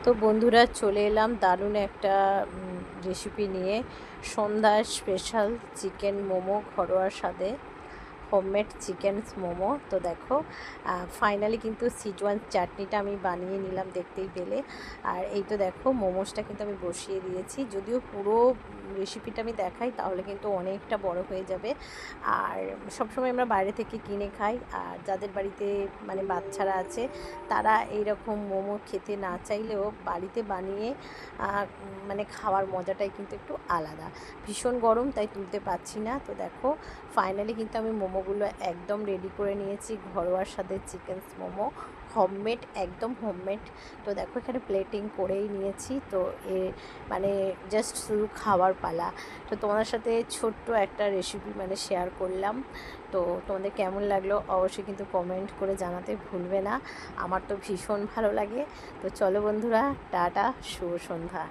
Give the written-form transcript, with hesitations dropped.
তো বন্ধুরা চলে এলাম দারুণ একটা রেসিপি নিয়ে। সন্ধ্যা স্পেশাল চিকেন মোমো, ঘরোয়া স্বাদে হোমমেড চিকেন মোমো। তো দেখো ফাইনালি কিন্তু সিজওয়ান চাটনিটা আমি বানিয়ে নিলাম দেখতেই পেলে। আর এই তো দেখো মোমোসটা কিন্তু আমি বসিয়ে দিয়েছি। যদিও পুরো রেসিপিটা আমি দেখাই তাহলে কিন্তু অনেকটা বড় হয়ে যাবে। আর সবসময় আমরা বাইরে থেকে কিনে খাই, আর যাদের বাড়িতে মানে বাচ্চারা আছে তারা এইরকম মোমো খেতে না চাইলেও বাড়িতে বানিয়ে মানে খাওয়ার মজাটাই কিন্তু একটু আলাদা। ভীষণ গরম তাই তুলতে পারছি না। তো দেখো ফাইনালি কিন্তু আমি মোমোগুলো একদম রেডি করে নিয়েছি। ঘরোয়ার সাথে চিকেন মোমো, হোমমেড, একদম হোমমেড। তো দেখো এখানে প্লেটিং করেই নিয়েছি। তো মানে জাস্ট শুধু খাওয়ার পালা। তো তোমাদের সাথে ছোট্ট একটা রেসিপি মানে শেয়ার করলাম। তো তোমাদের কেমন লাগলো অবশ্যই কিন্তু কমেন্ট করে জানাতে ভুলবে না। আমার তো ভীষণ ভালো লাগে। তো চলো বন্ধুরা, টাটা, শুভ সন্ধ্যা।